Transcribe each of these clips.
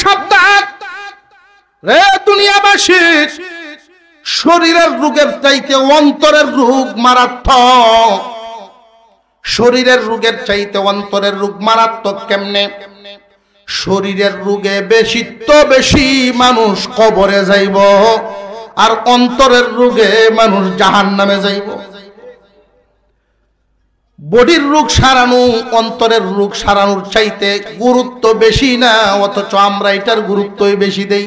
সাবধান রে দুনিয়াবাসী, শরীরের রোগের চাইতে অন্তরের রোগ মারাত্মক। শরীরের রোগের চাইতে অন্তরের রোগ মারাত্মক কেমনে? শরীরের রোগে বেশি তো বেশি মানুষ কবরে যাইব, আর অন্তরের রোগে মানুষ জাহান্নামে যাইব। বডির রোগ সারানো অন্তরের রোগ সারানোর চাইতে গুরুত্ব বেশি না, অথচ আমরা এটার গুরুত্বই বেশি দেই।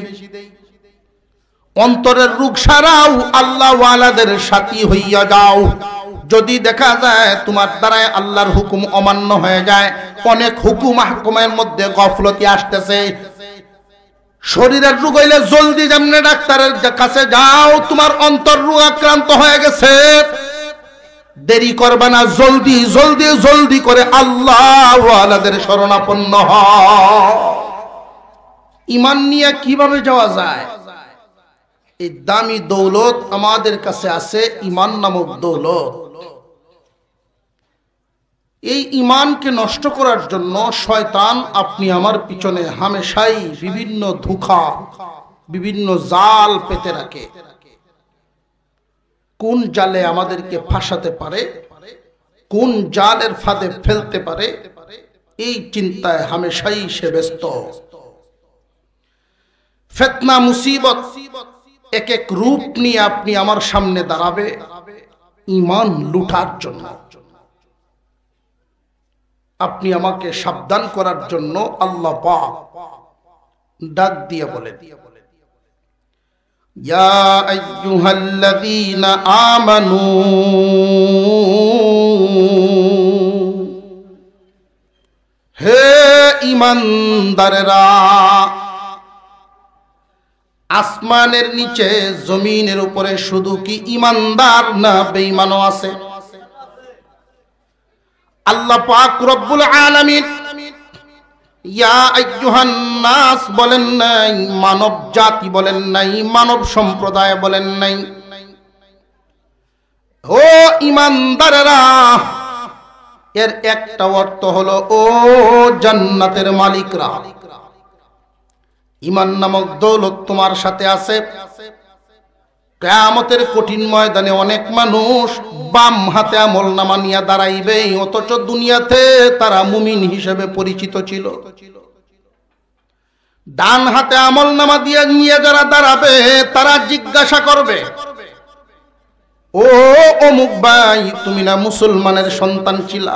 অন্তরের রোগ সারাও, আল্লাহ ওয়ালাদের সাথী হইয়া যাও। যদি দেখা যায় তোমার দ্বারায় আল্লাহর হুকুম অমান্য হয়ে যায়, অনেক হুকুম আহকামের মধ্যে গফলতি আসতেছে। শরীরের রোগ হইলে জলদি যেমনে ডাক্তারের কাছে যাও, তোমার অন্তর রোগ আক্রান্ত হয়ে গেছে, দেরি করবে না, জলদি জলদি জলদি করে আল্লাহ ওয়ালাদের শরণাপন্ন হও। ঈমান নিয়ে কিভাবে যাওয়া যায়? এই দামি দৌলত আমাদের কাছে আছে, ঈমান নামক দৌলত। এই ঈমানকে নষ্ট করার জন্য শয়তান আপনি আমার পিছনে হামেশাই বিভিন্ন ধোঁকা, বিভিন্ন জাল পেতে রাখে। কোন জালে আমাদেরকে ফাঁসাতে পারে, কোন জালের ফাঁদে ফেলতে পারে, এই চিন্তায় হামেশাই সে ব্যস্ত। ফিতনা মুসিবত এক এক রূপ নিয়ে আপনি আমার সামনে দাঁড়াবে ঈমান লুটার জন্য। আপনি আমাকে সাবধান করার জন্য আল্লাহ পাক ডাক দিয়ে বলেন, ইয়া আইয়ুহাল্লাযীনা আমানু, হে ঈমানদারেরা। আসমানের নিচে জমিনের উপরে শুধু কি ঈমানদার না বেঈমানও আছে? আল্লাহ পাক রব্বুল আলামিন ইয়া আইয়ুহান নাস বলেন নাই, মানব জাতি বলেন নাই, মানব সম্প্রদায় বলেন নাই। ও ঈমানদারেরা, এর একটা অর্থ হলো ও জান্নাতের মালিকরা। ঈমান নামক দৌলত তোমার সাথে আছে। কিয়ামতের কঠিন ময়দানে অনেক মানুষ বাম হাতে আমলনামা নিয়ে দাঁড়াইবে, অথচ দুনিয়াতে তারা মুমিন হিসেবে পরিচিত ছিল। ডান হাতে আমলনামা দিয়ে নিয়ে যারা দাঁড়াবে, তারা জিজ্ঞাসা করবে, ও অমুক ভাই, তুমি না মুসলমানের সন্তান ছিলা,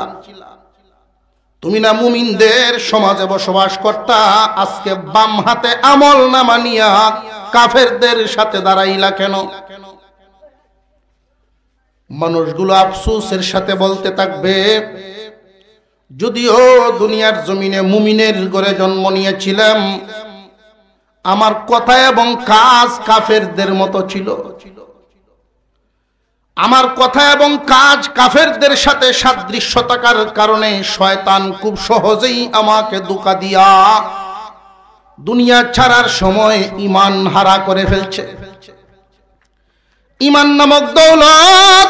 তুমি না মুমিনদের সমাজে বসবাস করতা, আজকে বাম হাতে আমলনামা নিয়া কাফেরদের সাথে দাঁড়াইলা কেন? মানুষগুলো আফসোসের সাথে বলতে থাকবে, যদিও দুনিয়ার জমিনে মুমিনের ঘরে জন্ম নিয়েছিলাম, আমার কথা এবং কাজ কাফেরদের মতো ছিল। আমার কথা এবং কাজ কাফেরদের সাথে সাদৃশ্য থাকার কারণে শয়তান খুব সহজেই আমাকে ধোঁকা দিয়া দুনিয়া ছাড়ার সময় ঈমান হারা করে ফেলছে। ঈমান নামক দৌলত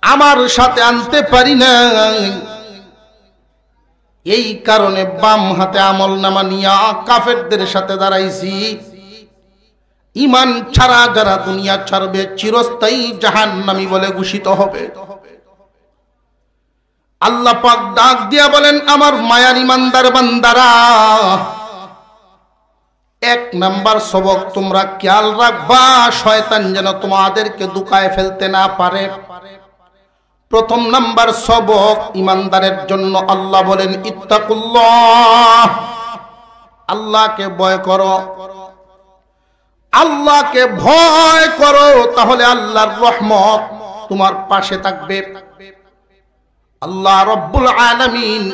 আমার সাথে আনতে পারি না, এই কারণে বাম হাতে আমলনামা নিয়া কাফেরদের সাথে দাঁড়াইছি। ঈমান ছাড়া যারা দুনিয়া ছাড়বে, চিরস্থায়ী জাহান্নামী বলে ঘোষিত হবে। আল্লাহ পাক ডাক দিয়া বলেন, আমার মায়ার ঈমানদার বান্দারা, এক নাম্বার সবক তোমরা খেয়াল রাখবা, শয়তান যেন তোমাদেরকে ধোঁকায় ফেলতে না পারে। প্রথম নাম্বার সবক ঈমানদারের জন্য আল্লাহ বলেন, ইত্তাকুল্লাহ, আল্লাহকে ভয় করো। আল্লাহকে ভয় করো, তাহলে আল্লাহর রহমত তোমার পাশে থাকবে। আল্লাহ রব্বুল আলামিন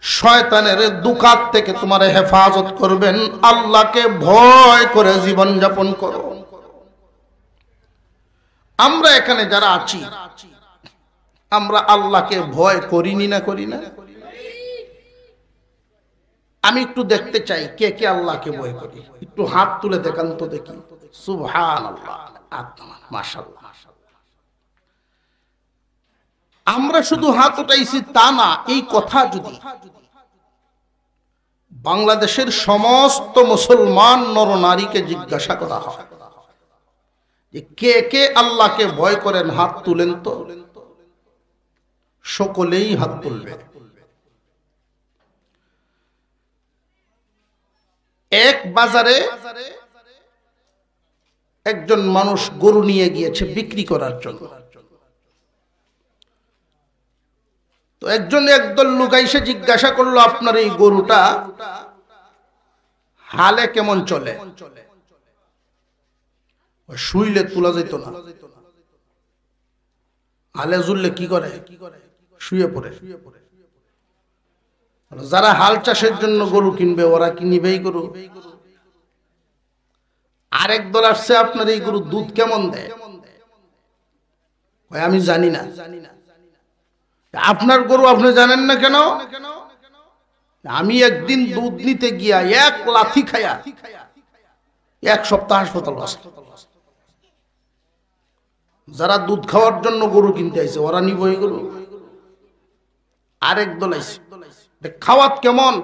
শয়তানের ধোঁকা থেকে তোমার হেফাজত করবেন। আল্লাহকে ভয় করে জীবন যাপন করো। আমরা এখানে যারা আছি, আমরা আল্লাহকে ভয় করিনি না করি না? আমি একটু দেখতে চাই কে কে আল্লাহকে ভয় করি, একটু হাত তুলে দেখান তো দেখি। সুবহানাল্লাহ, মাশাআল্লাহ। আমরা শুধু হাত উঠাইছি তা না, এই কথা যদি বাংলাদেশের সমস্ত মুসলমান নরনারীকে জিজ্ঞাসা করা হয় যে কে কে আল্লাহকে ভয় করেন, হাত তুলেন তো। সকলেই হাত তুলবে। এক বাজারে একজন মানুষ গরু নিয়ে গিয়েছে বিক্রি করার জন্য। তো একদল লোক এসে জিজ্ঞাসা করলো, আপনার এই গরুটা হালে কেমন চলে? শুইলে তোলা যেত না, হালে ঝুললে কি করে? শুয়ে পড়ে। যারা হাল চাষের জন্য গরু কিনবে ওরা কি নিবেই গরু? আরেক দল আসছে, আপনার এই গরু দুধ কেমন দেয়? আমি জানি না। আপনার গরু আপনি জানেন না কেন? আমি একদিন দুধ নিতে গিয়া এক লাথি খায়া এক সপ্তাহ হাসপাতাল আছে। যারা দুধ খাওয়ার জন্য গরু কিনতে আইছে ওরা নিব এই গরু? আরেক দল আইছে, খাওয়াত কেমন?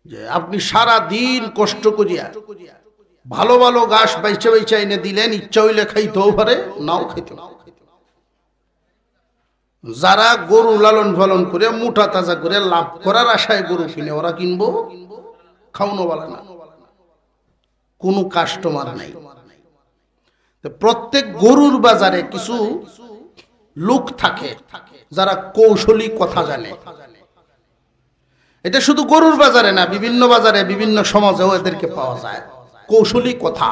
যে আপনি সারা দিন কষ্ট করিয়া ভালো ভালো ঘাস বাইচে বাইচে এনে দিলেন, ইচ্ছা হইলে খাইতেও পারে, নাও খাইতে। যারা গরু লালন পালন করে মোটা তাজা করে লাভ করার আশায় গরু কিনে ওরা কিনবো, খাওয়ানো বলে না, কোনো কাস্টমার নাই। প্রত্যেক গরুর বাজারে কিছু লোক থাকে যারা কৌশলী কথা জানে। এটা শুধু গরুর বাজারে না, বিভিন্ন বাজারে বিভিন্ন সমাজেও এদেরকে পাওয়া যায়। কৌশলী কথা।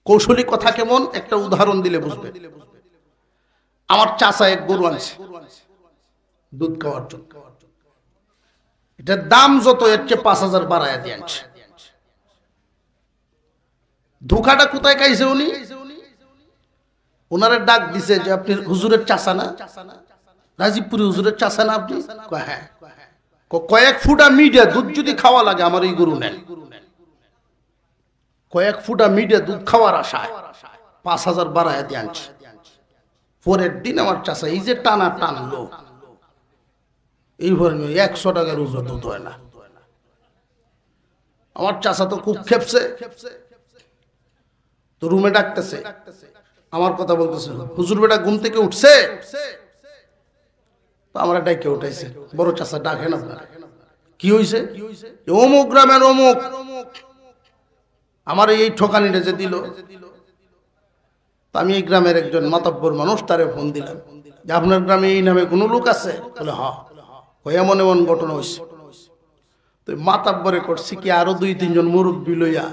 কৌশলী কথা কেমন একটা উদাহরণ দিলে বুঝবে। আমার চাচা এক গরু আনছে দুধ খাওয়ার জন্য। এটার দাম যত, এর চেয়ে ৫,০০০ বাড়ায় দিয়ে আনছে। ধোকাটা কোথায় খাইছে উনি? ওনারে ডাক দিছে যে আপনি হুজুরের চাচা না, রাজীবপুরি হুজুরের চাচা না আপনি? হ্যাঁ। কয়েক ফুটা মিডিয়া দুধ যদি খাওয়া লাগে আমার এই গরু নেন। কয়েক ফুটা মিডিয়া দুধ খাওয়ার আশায় ৫,০০০ বাড়ায় দিয়ে আনছে। পরের দিন আমার চাচা এই যে টানা টানলো, এইভাবে ১০০ টাকার উজো দুধ হয় না। আমার চাচা তো খুব খেপছে, তো রুমে ডাকতেছে, আমার কথা বলতেছে, হুজুর বেটা ঘুম থেকে উঠছে? তো আমরা ডাকে উঠাইছে, বড় চাচা ডাকেন আপনারা। কি হয়েছে? অমুক গ্রামের অমুক আমার এই ঠকানিটা যে দিল, আমি এই গ্রামের একজন মাতব্বর মানুষ, তারে ফোন দিলাম যে আপনার গ্রামে এই নামে কোনো লোক আছে? বলে হ্যাঁ। এমন এমন ঘটনা হয়েছে। তো মাতাব্বরে করছি কি, আরো ২-৩ জন মুরব্বী লইয়া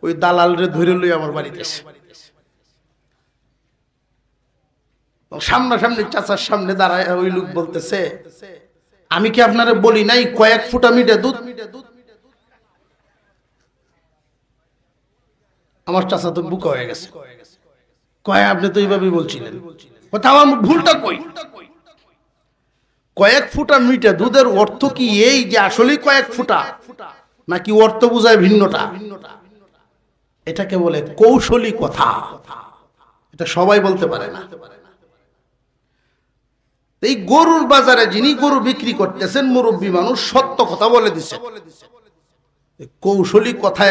ওই দালাল রে ধরে লইয়া আমার বাড়িতে এসে সামনাসামনি চাচার সামনে দাঁড়ায় ওই লোক বলতেছে, আমি কি আপনারে বলি নাই কয়েক ফুটা মিটে দুধ? আমার চাচা তো বুকা হয়ে গেছে, কয় আপনি তো এইভাবেই বলছিলেন। কথা আমার ভুলটা কই? কয়েক ফুটা মিটে দুধের অর্থ কি এই যে আসলেই কয়েক ফুটা, নাকি অর্থ বুঝায় ভিন্নটা? এটাকে বলে কৌশলী কথা। এটা সবাই বলতে পারে না। এই গরুর বাজারে যিনি গরু বিক্রি করতেছেন মুরব্বী মানুষ, সত্য কথা বলে দিছে। কৌশলী কথা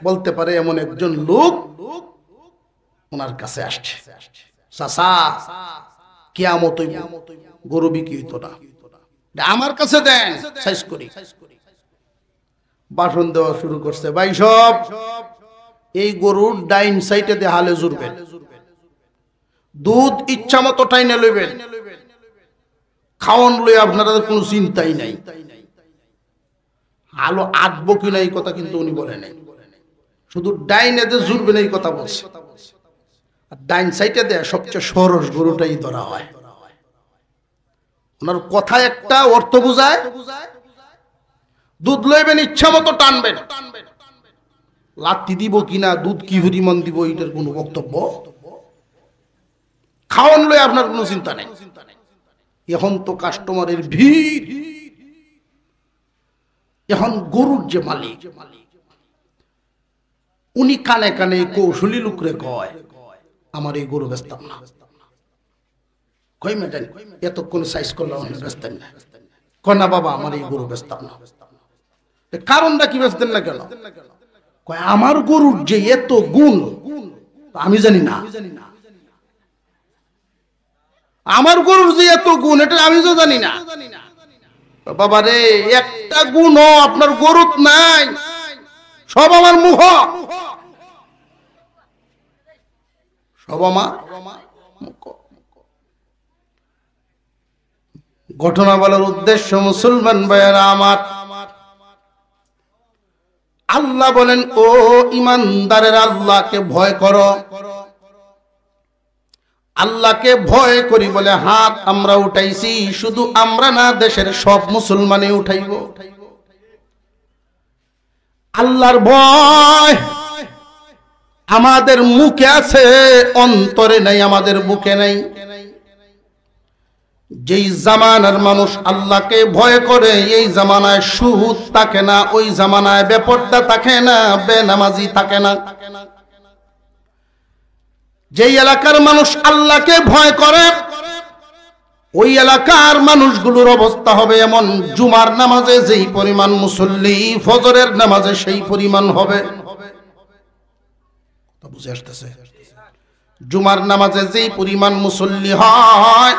বলতে পারে এমন একজন লোক ওনার কাছে আসছে, চাচা কিয়ামত গরু বিক্রি হইতো না, আমার কাছে দেন, সাইজ করি। বাসন দেওয়া শুরু করছে, ভাই সব এই গরুর ডাইন সাইডে দিয়ে হালে জুড়বেন, দুধ ইচ্ছা মতো টাইনে লইবেন, খাওয়ান লই আপনারা কোনো চিন্তাই নাই। আলো আটবো কিনা এই কথা কিন্তু উনি বলে নাই, শুধু ডাইনে দিয়ে জুড়বেন এই কথা বলছে। আর ডাইন সাইডে দেয় সবচেয়ে সরস গরুটাই ধরা হয়। ওনার কথা একটা অর্থ বুঝায়, দুধ লইবেন ইচ্ছা মতো টানবেন, লাত্তি দিব কিনা, দুধ কি পরিমাণ দিব এটার কোনো বক্তব্য, খাওয়ান লই আপনার কোনো চিন্তা নেই। এখন তো কাস্টমারের ভিড়, এখন গরুর যে মালিক উনি কানে কানে কৌশলী লোকরে কয়, আমার এই গরু বেচতাম না। কই মেটেন এতক্ষণ সাইজ করলাম, বেচতেন না। না বাবা আমার এই গরু বেচতাম না। কারণটা কি বেচতেন না কেন? কয় আমার গরুর যে এত গুণ আমি জানি না, আমার গরুর যে এত গুণ এটা আমি তো জানি না। বাবা রে, একটা গুণও আপনার গরুত নাই, সব আমার মুখ, সব আমার মুখ। ঘটনা বলার উদ্দেশ্য মুসলমান ভাইয়েরা আমার, আল্লাহ বলেন ও ইমানদারের আল্লাহকে ভয় করো। আল্লাহকে ভয় করি বলে হাত আমরা উঠাইছি, শুধু আমরা না দেশের সব মুসলমানই উঠাইব। আল্লাহর ভয় আমাদের মুখে আছে, অন্তরে নাই, আমাদের বুকে নাই। যেই জামানার মানুষ আল্লাহকে ভয় করে এই জামানায় সুদ থাকে না, ওই জামানায় বেপরদা থাকে না, বেনামাজি থাকে না। যেই এলাকার মানুষ আল্লাহকে ভয় করে ওই এলাকার মানুষগুলোর অবস্থা হবে এমন, জুমার নামাজে যেই পরিমাণ মুসল্লি ফজরের নামাজে সেই পরিমাণ হবে। বুঝে আসতেছে? জুমার নামাজে যেই পরিমাণ মুসল্লি হয়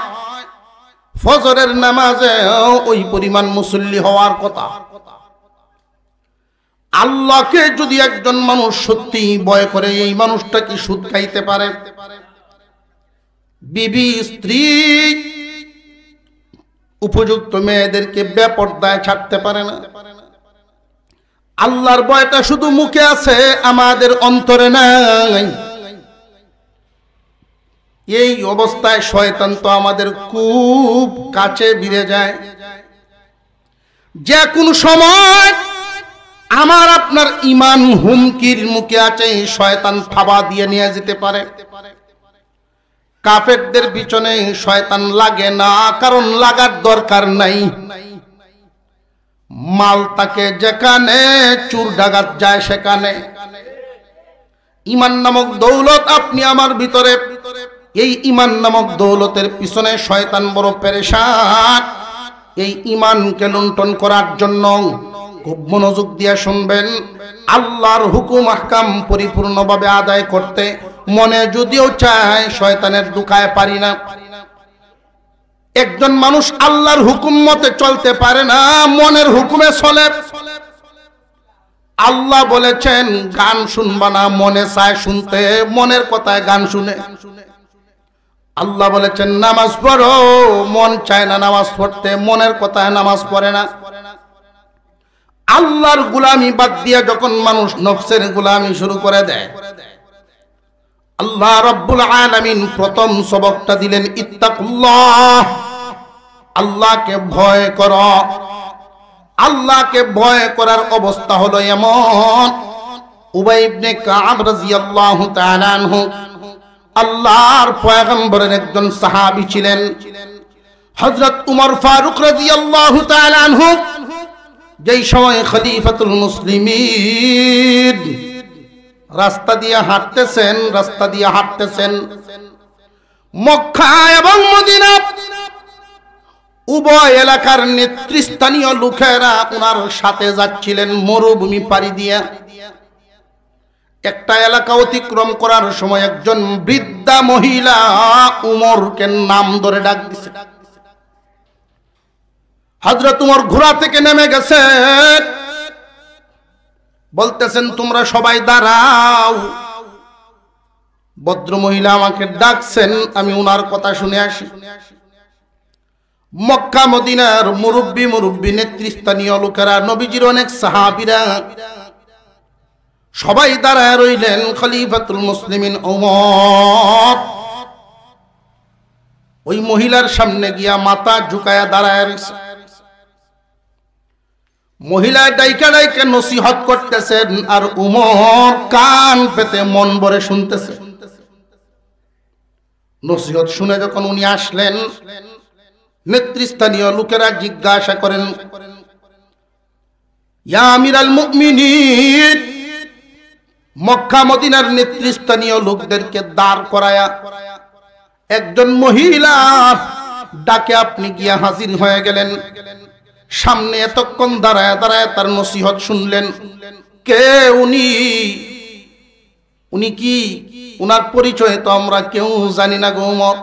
ফজরের নামাজে ওই পরিমাণ মুসল্লি হওয়ার কথা। আল্লাহকে যদি একজন মানুষ সত্যি ভয় করে, এই মানুষটা কি সুদ খাইতে পারে? বিবি স্ত্রী উপযুক্ত মেয়েদেরকে বেপরদায় ছাড়তে পারে না। আল্লাহর ভয়টা শুধু মুখে আছে, আমাদের অন্তরে নাই। এই অবস্থায় শয়তান তো আমাদের খুব কাছে ভিড়ে যায়। যে কোনো সময় আমার আপনার ঈমান হুমকির মুখে আছে, শয়তান থাবা দিয়ে নিয়ে যেতে পারে। কাফেরদের পিছনে শয়তান লাগে না, কারণ লাগার দরকার নাই। মাল তাকে যেখানে, চুর ডাকাত যায় সেখানে। ঈমান নামক দৌলত আপনি আমার ভিতরে, এই ঈমান নামক দৌলতের পিছনে শয়তান বড় পেরেশান। এই ঈমানকে লুণ্ঠন করার জন্য খুব মনোযোগ দিয়ে শুনবেন, আল্লাহর হুকুম আহকাম পরিপূর্ণভাবে আদায় করতে মনে যদিও চায়, শয়তানের দুকায় পারি না। একজন মানুষ আল্লাহর হুকুম মতে চলতে পারে না, মনের হুকুমে চলে। আল্লাহ বলেছেন গান শুনবা না, মনে চায় শুনতে, মনের কথায় গান শুনে। আল্লাহ বলেছেন নামাজ পড়ো, মন চায় না নামাজ পড়তে, মনের কথায় নামাজ পড়ে না। আল্লাহর গোলামি বাদ দিয়ে যখন মানুষ নফসের গোলামি শুরু করে দেয়, আল্লাহ রাব্বুল আলামিন প্রথম সবকটা দিলেন ইত্তাকুল্লাহ, আল্লাহকে ভয় করো। আল্লাহকে ভয় করার অবস্থা হলো এমন, উবাই ইবনে কাব রাদিয়াল্লাহু তাআলা আনহু আল্লাহর পয়গম্বরের একজন সাহাবী ছিলেন। হযরত উমর ফারুক রাদিয়াল্লাহু তাআলা আনহু যেই সময় খলিফাতুল মুসলিমিন রাস্তা দিয়ে হাঁটতেছেন মক্কা এবং মদিনা, উভয় এলাকার নেতৃস্থানীয় লোকেরা ওনার সাথে যাচ্ছিলেন মরুভূমি পাড়ি দিয়ে। একটা এলাকা অতিক্রম করার সময় একজন বৃদ্ধা মহিলা উমরকে নাম ধরে ডাক দিছে। হযরত উমর ঘোড়া থেকে নেমে গেছেন, বলতেছেন তোমরা সবাই দাঁড়াও, ভদ্র মহিলা আমাকে ডাকছেন, আমি উনার কথা শুনে আসি। মক্কা মদিনার মুরব্বী নেতৃস্থানীয় লোকেরা, নবীজির অনেক সাহাবীরা সবাই দাঁড়ায় রইলেন। খলিফাতুল মুসলিমিন ওমর ওই মহিলার সামনে গিয়া মাথা ঝুঁকায়া দাঁড়ায় রয়েছে। মহিলা ডাইকা ডাইকা নসিহত করতেছেন, আর উমর কান পেতে মন ভরে শুনতেছে। নসিহত শুনে যখন উনি আসলেন, নেতৃস্থানীয় লোকেরা জিজ্ঞাসা করেন, ইয়া আমিরাল মুমিনিন, মক্কা মদিনার নেতৃস্থানীয় লোকদেরকে দাঁড় করায়া একজন মহিলা ডাকে আপনি গিয়া হাজির হয়ে গেলেন। সামনে এতক্ষণ দাঁড়ায় দাঁড়ায় তার নসিহত শুনলেন। কে উনি? উনি কি? উনার পরিচয় তো আমরা কেউ জানি না গো উমর।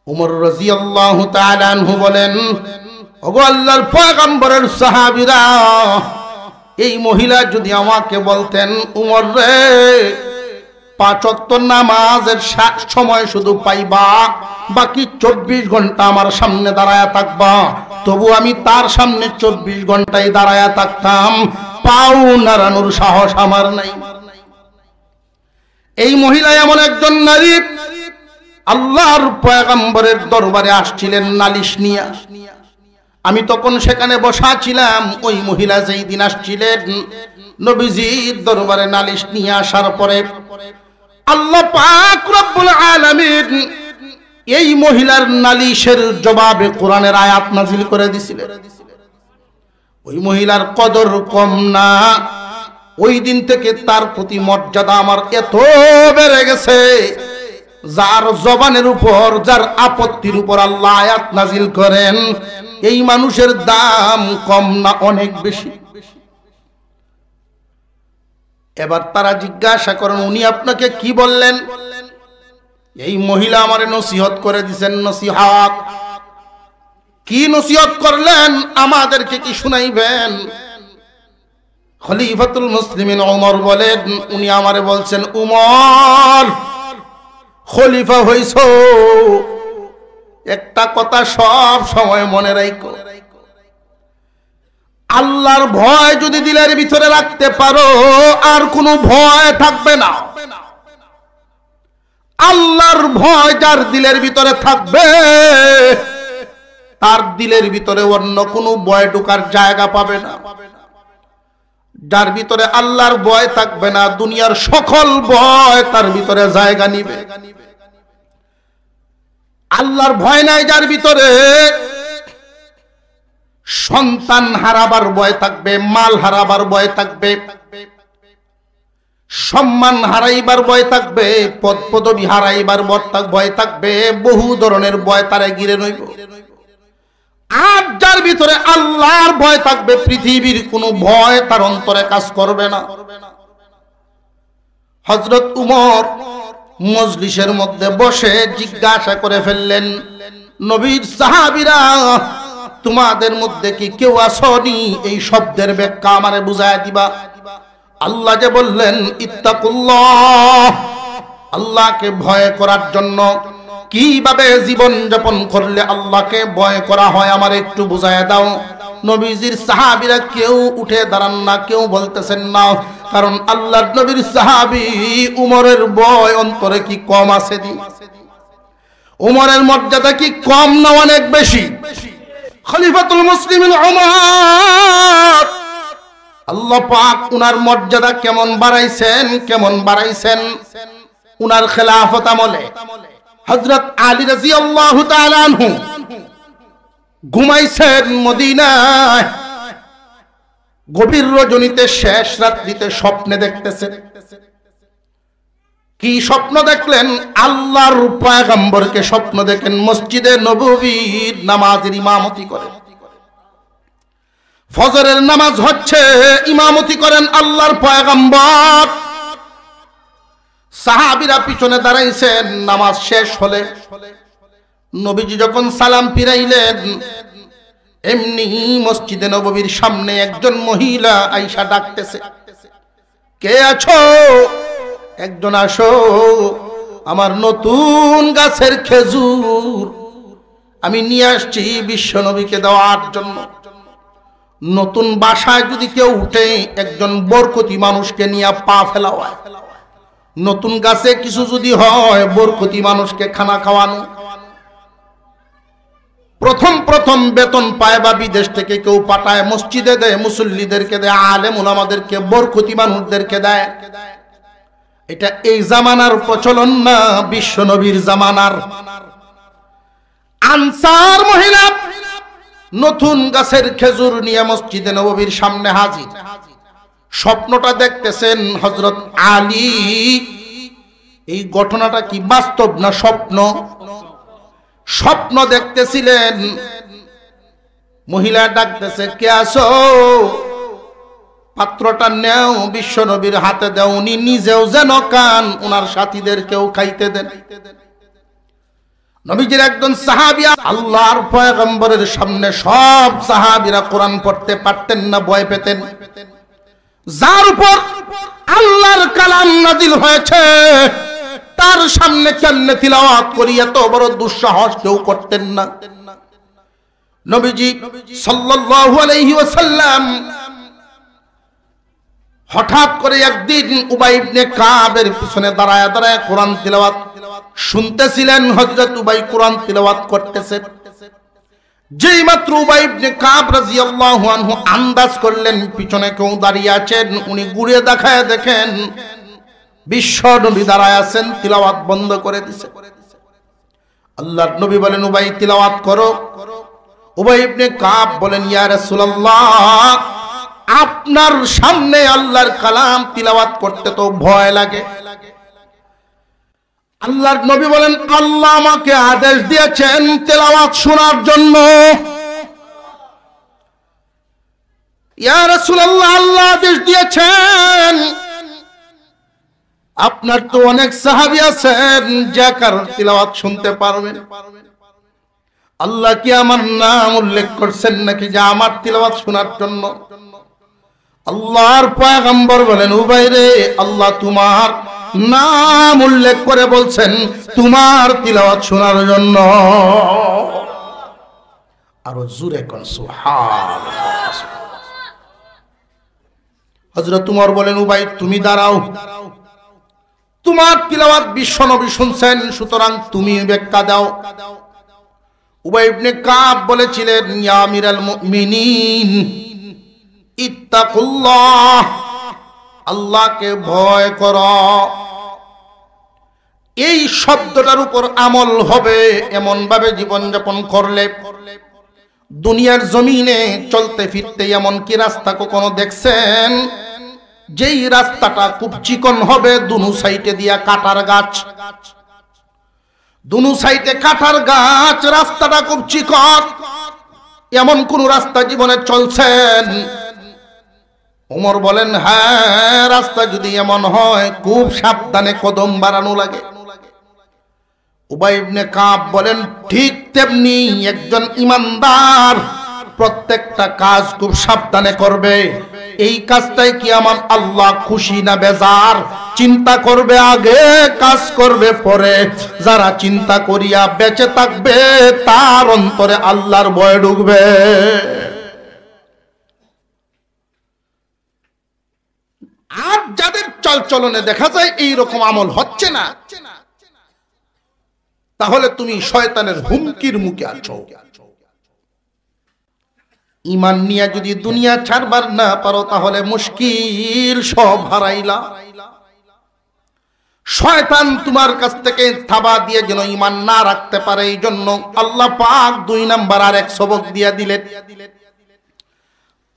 উমর রাদিয়াল্লাহু তাআলা আনহু বলেন, ওগো আল্লাহর পয়গম্বরের সাহাবীরা, এই মহিলা যদি আমাকে বলতেন, উমর রে, 5 ওয়াক্ত নামাজের সময় শুধু পাইবা, বাকি 24 ঘন্টা আমার সামনে দাঁড়ায়া থাকবা, তবু আমি তার সামনে 24 ঘন্টায় দাঁড়ায়া থাকতাম, পাও নাড়ানোর সাহস আমার নাই। এই মহিলা এমন একজন নারী, আল্লাহর পয়গম্বরের দরবারে আসছিলেন নালিশ নিয়ে। আমি তখন সেখানে বসা ছিলাম। ওই মহিলা যেই দিন আসছিলেন নবীজির দরবারে নালিশ নিয়ে আসার পরে আল্লাহ পাক রব্বুল আলামিন এই মহিলার নালিশের জবাবে কোরআনের আয়াত নাজিল করে দিয়েছিলেন। ওই মহিলার কদর কম না। ওই দিন থেকে তার প্রতি মর্যাদা আমার এত বেড়ে গেছে, যার জবানের উপর, যার আপত্তির উপর আল্লাহ আয়াত নাজিল করেন, এই মানুষের দাম কম না, অনেক বেশি। এবার তারা জিজ্ঞাসা করেন, উনি আপনাকে কি বললেন? এই মহিলা আমারে নসিহত করে দিয়েছেন। নসিহত কি নসিহত করলেন? আমাদেরকে কি শুনাইবেন? খলিফাতুল মুসলিমিন ওমর বলেন, উনি আমারে বলছেন, উমর, খলিফা হইছো, একটা কথা সব সময় মনে রাখো, আল্লাহর ভয় যদি দিলের ভিতরে রাখতে পারো, আর কোনো ভয় থাকবে না। আল্লাহর ভয় যার দিলের ভিতরে থাকবে, তার দিলের ভিতরে অন্য কোনো ভয় ঢোকার জায়গা পাবে না। যার ভিতরে আল্লাহর ভয় থাকবে না, দুনিয়ার সকল ভয় তার ভিতরে জায়গা নিবে। আল্লাহর ভয় নাই যার ভিতরে, সন্তান হারাবার ভয় থাকবে, মাল হারাবার ভয় থাকবে, সম্মান হারাইবার ভয় থাকবে, পদ পদবি হারাইবার ভয় থাকবে, বহু ধরনের ভয় তারে ঘিরে রইব। আর যার ভিতরে আল্লাহর ভয় থাকবে, পৃথিবীর কোনো ভয় তার অন্তরে কাজ করবে না। হযরত উমর মজলিসের মধ্যে বসে জিজ্ঞাসা করে ফেললেন, নবীর সাহাবীরা, তোমাদের মধ্যে কি কেউ আসনি? এই শব্দের ব্যাখ্যা আমারে বুঝায় দিবা। আল্লাহ যে বললেন ইত্তাকুল্লাহ, আল্লাহকে ভয় করার জন্য কিভাবে জীবন যাপন করলে আল্লাহকে ভয় করা হয় আমার একটু বুঝায় দাও। নবীজির সাহাবীরা কেউ উঠে দাঁড়ান না, কেউ বলতেছেন না, কারণ আল্লাহর নবীর সাহাবী উমরের ভয় অন্তরে কি কম আছে? উমরের মর্যাদা কি কম না অনেক বেশি? খলিফাতুল মুসলিমিন উমর, আল্লাহ পাক উনার মর্যাদা কেমন বাড়াইছেন, কেমন বাড়াইছেন। উনার খেলাফত আমলে হযরত আলী রাদিয়াল্লাহু তাআলা আনহু ঘুমাইছেন মদিনায়। গভীর রজনীতে, শেষ রাত্রিতে স্বপ্নে দেখতেছেন। কি স্বপ্ন দেখলেন? আল্লাহর পয়গম্বরকে স্বপ্ন দেখেন মসজিদে নববীর নামাজের ইমামতি করেন। ফজরের নামাজ হচ্ছে, ইমামতি করেন আল্লাহর পয়গম্বর। সাহাবীরা পিছনে দাঁড়াইছেন। নামাজ শেষ হলে নবীজি যখন সালাম ফিরাইলেন, এমনি মসজিদে নববীর সামনে একজন মহিলা আয়েশা ডাকতেছে, কে আছো? একজন আসো, আমার নতুন গাছের খেজুর আমি নিয়ে আসছি বিশ্ব নবীকে দেওয়ার জন্য। নতুন বাসায় যদি কেউ উঠে, একজন বরকতি মানুষকে নিয়ে পা ফেলা হয়। নতুন গাছে কিছু যদি হয়, বরকতি মানুষকে খানা খাওয়ানো। প্রথম প্রথম বেতন পায় বা বিদেশ থেকে কেউ পাঠায়, মসজিদে দেয়, মুসল্লিদেরকে দেয়, আলেম উলামাদেরকে, বরকতি মানুষদেরকে দেয়। এটা এই জামানার প্রচলন না, বিশ্ব নবীর জামানার। আনসার মহিলা নতুন গাছের খেজুর নিয়ে মসজিদে নববীর সামনে হাজির। স্বপ্নটা দেখতেছেন হযরত আলী। এই ঘটনাটা কি বাস্তব না স্বপ্ন? স্বপ্ন দেখতেছিলেন মহিলা ডাকতেছে, কে আসো? পাত্রটা নেও, বিশ্ব নবীর হাতে দাও, উনি নিজেও যেন খান, ওনার সাথীদেরকেও খাইতে দেন। নবীজির একজন সাহাবী, আল্লাহর পয়গম্বরের সামনে সব সাহাবীরা কোরআন পড়তে পারতেন না, ভয় পেতেন। যার উপর আল্লাহর কালাম নাজিল হয়েছে তার সামনে কেমনে তিলাওয়াত করি, এত বড় দুঃসাহস কেউ করতেন না। নবীজি সাল্লাল্লাহু আলাইহি ওয়াসাল্লাম হঠাৎ করে একদিন উবাই ইবনে কাবের পিছনে দাঁড়ায় দাঁড়ায় কোরআন তিলাওয়াত শুনতেছিলেন। হযরত উবাই কোরআন তিলাওয়াত করতেছেন। যেই মাত্র উবাই ইবনে কাব রাদিয়াল্লাহু আনহু আন্দাজ করলেন পিছনে কেউ দাঁড়িয়ে আছেন, উনি ঘুরে দেখায় দেখেন বিশ্ব নবী দাঁড়ায় আছেন, তিলাওয়াত বন্ধ করে দিয়েছে। আল্লাহর নবী বলেন, উবাই তিলাওয়াত করো। উবাই ইবনে কাব বলেন, ইয়া রাসূলুল্লাহ, আপনার সামনে আল্লাহর কালাম তিলাওয়াত করতে তো ভয় লাগে। আল্লাহর নবী বলেন, আল্লাহ আমাকে আদেশ দিয়েছেন তিলাওয়াত শোনার জন্য। ইয়া রাসূলুল্লাহ, আল্লাহ আদেশ দিয়েছেন। আপনার তো অনেক সাহাবী আছেন যে কারণ তিলাওয়াত শুনতে পারবেন। আল্লাহ কি আমার নাম উল্লেখ করছেন নাকি যে আমার তিলাওয়াত শোনার জন্য? আল্লাহর পয়গম্বর বলেন, উবাই রে, আল্লাহ তোমার নাম উল্লেখ করে বলছেন তোমার তিলাওয়াত শোনার জন্য। আরো জোরে কোন সুবহানাল্লাহ। হযরত উমর বলেন, উবাই তুমি দাঁড়াও, তোমার তিলাওয়াত বিশ্ব নবী শুনছেন, সুতরাং তুমি ব্যাখ্যা দাও। উবাই ইবনে কাব বলেছিলেন, ইয়া আমিরাল মুমিনিন ইত্তাকুল্লাহ, আল্লাহকে ভয় করো। এই শব্দটার উপর আমল হবে এমন ভাবে জীবন যাপন করলে দুনিয়ার জমিনে চলতে ফিরতে এমন কি রাস্তা কখনো দেখছেন যেই রাস্তাটা খুব চিকন হবে, দুনো সাইডে দিয়া কাটার গাছ, দুনো সাইডে কাটার গাছ, রাস্তাটা খুব চিকন, এমন কোন রাস্তা জীবনে চলছেন? ওমর বলেন, হ্যাঁ, রাস্তা যদি এমন হয় খুব সাবধানে কদম বাড়ানো লাগে। উবাই ইবনে কাব বলেন, ঠিক তেমনি একজন ইমানদার প্রত্যেকটা কাজ খুব সাবধানে করবে। এই কাজটাই কি আমার আল্লাহ খুশি না বেজার? চিন্তা করবে আগে, কাজ করবে পরে। যারা চিন্তা করিয়া বেঁচে থাকবে তার অন্তরে আল্লাহর ভয় ঢুকবে। আর যাদের চলচলনে দেখা যায় এই রকম আমল হচ্ছে না, তাহলে তুমি শয়তানের হুমকির মুখে আছো। ঈমান নিয়ে যদি দুনিয়া ছাড়বার না পারো তাহলে মুশকিল, সব হারাইলা। শয়তান তোমার কাছ থেকে থাবা দিয়ে যেন ঈমান না রাখতে পারে, এই জন্য আল্লাহ পাক 2 নাম্বার আর এক সবক দিয়া দিলেন।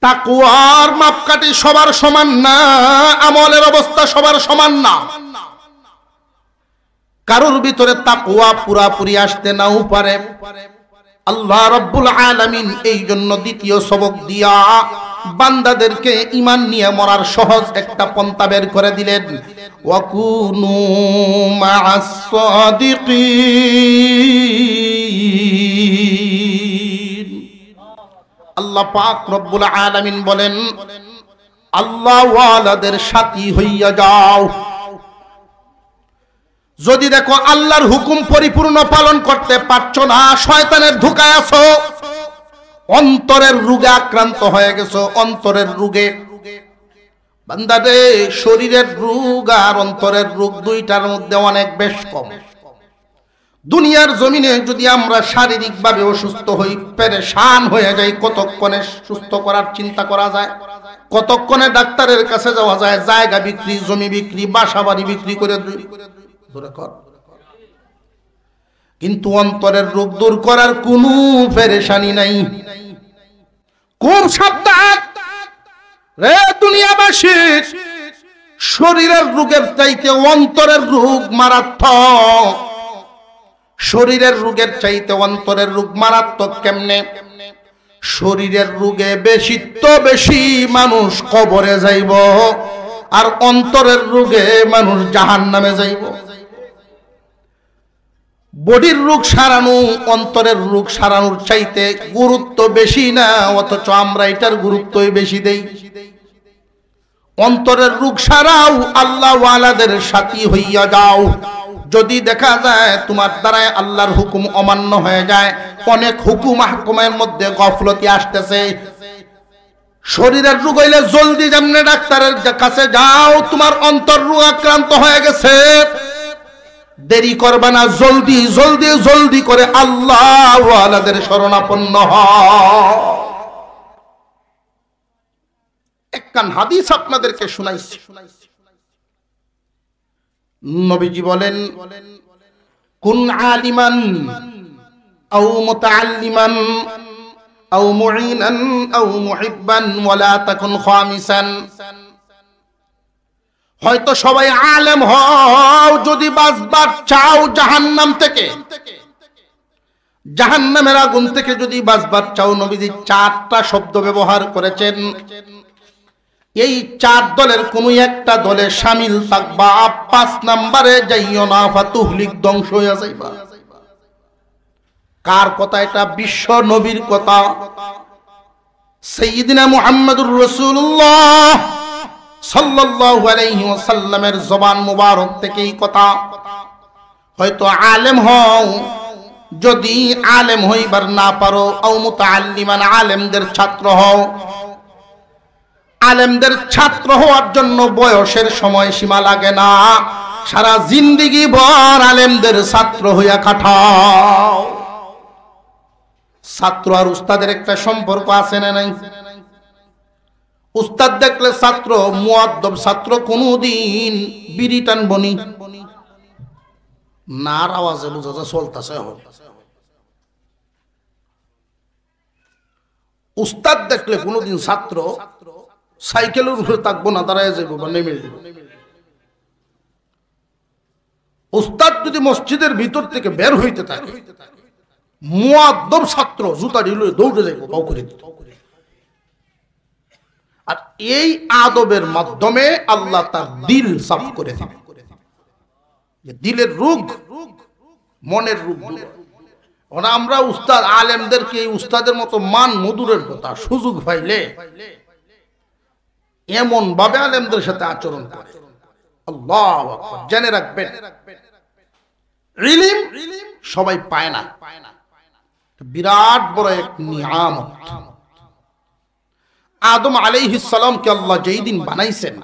তাকওয়ার মাপকাঠি সবার সমান না, আমলের অবস্থা সবার সমান না। কারোর ভিতরে তাকওয়া পুরাপুরি আসতে নাও পারে। আল্লাহ রাব্বুল আলামিন এই জন্য দ্বিতীয় সবক দিয়া বান্দাদেরকে ঈমান নিয়ে মরার সহজ একটা পন্থা বের করে দিলেন, ওয়াকুনু মা'আস সাদিকিন। আল্লাহ পাক রব্বুল আলামিন বলেন, আল্লাহ ওয়ালাদের সাথী হইয়া যাও। যদি দেখো আল্লাহর হুকুম পরিপূর্ণ পালন করতে পারছো না, শয়তানের ধোঁকায় আছো, অন্তরের রোগে আক্রান্ত হয়ে গেছো, অন্তরের রোগে। বান্দারে, শরীরের রোগ আর অন্তরের রোগ দুইটার মধ্যে অনেক বেশ কম। দুনিয়ার জমিনে যদি আমরা শারীরিকভাবে অসুস্থ হই, পেরেশান হয়ে যাই, কতক্ষণে সুস্থ করার চিন্তা করা যায়, কতক্ষণে ডাক্তারের কাছে যাওয়া যায়, জায়গা বিক্রি, জমি বিক্রি, বাসা বাড়ি বিক্রি করে। কিন্তু অন্তরের রোগ দূর করার কোনো পেরেশানি নাই। খুব সাবধান রে দুনিয়াবাসী, শরীরের রোগের চাইতে অন্তরের রোগ মারাত্মক। শরীরের রোগের চাইতে অন্তরের রোগ মারাত্মক কেমনে? শরীরের রোগে বেশি তো বেশি মানুষ কবরে যাইব, আর অন্তরের রোগে মানুষ জাহান্নামে যাইব। বডির রোগ সারানো অন্তরের রোগ সারানোর চাইতে গুরুত্ব বেশি না, অথচ আমরা এটার গুরুত্বই বেশি দেই। অন্তরের রোগ সারাও, আল্লাহ ওয়ালাদের সাথী হইয়া যাও। যদি দেখা যায় তোমার দ্বারায় আল্লাহর হুকুম অমান্য হয়ে যায়, অনেক হুকুম আহকামের মধ্যে গফলতি আসতেছে। শরীরের রোগ হইলে জলদি যেমনে ডাক্তারের কাছে যাও, তোমার অন্তর রোগ আক্রান্ত হয়ে গেছে, দেরি করবে না, জলদি জলদি জলদি করে আল্লাহ ওয়ালাদের শরণাপন্ন হও। একখান হাদিস আপনাদেরকে শুনাইছি। নবীজি বলেন, কুন আলিমান আও মুতাআল্লিমান আও মুঈনান আও মুহিব্বান ওয়ালা তাকুন খামিসান। হয়তো সবাই আলেম হও, যদি বাঁচবার চাও জাহান্নাম থেকে, জাহান্নামের আগুন থেকে যদি বাঁচবার চাও, নবীজি 4টা শব্দ ব্যবহার করেছেন। এই 4 দলের কোন একটা দলে শামিল থাকবা, 5 নম্বরে যাইও না, ফাতুহলিক ধ্বংস হইয়া যাইবা। কার কথা এটা? বিশ্ব নবীর কথা, সাইয়্যিদিনা মুহাম্মদুর রাসূলুল্লাহ সাল্লাল্লাহু আলাইহি ওয়াসাল্লামের জবান মুবারক থেকে এই কথা। হয়তো আলেম হও, যদি আলেম হইবার না পারো, আও মুতাআল্লিমান, আলেমদের ছাত্র হও। আলেমদের ছাত্র হওয়ার জন্য বয়সের সময় সীমা লাগে না, সারা জিন্দেগি ভর আলেমদের ছাত্র হইয়া কাটাও। ছাত্র আর উস্তাদের একটা সম্পর্ক আছে না নাই? উস্তাদ দেখলে ছাত্র, মুআদ্দব ছাত্র কোনদিন বিড়ি টানবনি না, আওয়াজে বুঝা যা চলতেছে। উস্তাদ দেখলে কোনদিন ছাত্র সাইকেলের উপরে থাকবো না, দাঁড়ায় যাবো বা নেমে যাবো। উস্তাদ যদি মসজিদের ভিতর থেকে বের হইতে থাকে, মুআদ্দব ছাত্র জুতা ঢিলে দৌড়ে যাইবো, পাও করে দিত। আর এই আদবের মাধ্যমে আল্লাহ তার দিল সাফ করে দিবে। দিলের রোগ, মনের রোগ। আমরা উস্তাদ আলেমদেরকে এই উস্তাদের মতো মান মধুরের কথা, সুযোগ পাইলে এমন ভাবে আলেমদের সাথে আচরণ করে, আল্লাহু আকবার। জেনে রাখবেন, ইলম সবাই পায় না, বিরাট বড় এক নিয়ামত। আদম আলাইহিস সালামকে আল্লাহ যেই দিন বানাইছেন,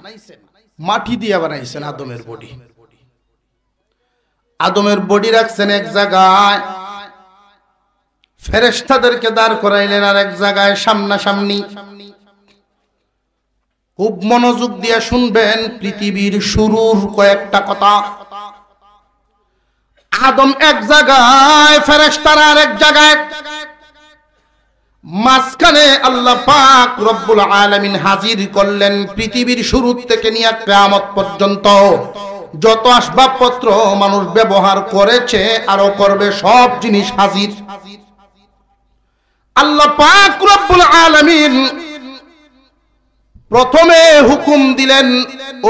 মাটি দিয়ে বানাইছেন আদমের বডি। আদমের বডি রাখছেন এক জায়গায়, ফেরেশতাদেরকে দাঁড় করাইলেন আর এক জায়গায় সামনাসামনি। খুব মনোযোগ দিয়ে শুনবেন পৃথিবীর শুরুর কয়েকটা কথা। আদম এক জায়গায়, ফেরেশতারা আর এক জায়গায়, মাঝখানে আল্লাহ পাক রব্বুল আলামিন হাজির করলেন পৃথিবীর শুরু থেকে নিয়ে কিয়ামত পর্যন্ত যত আসবাবপত্র মানুষ ব্যবহার করেছে আরো করবে, সব জিনিস হাজির। আল্লাহ পাক রব্বুল আলামিন প্রথমে হুকুম দিলেন,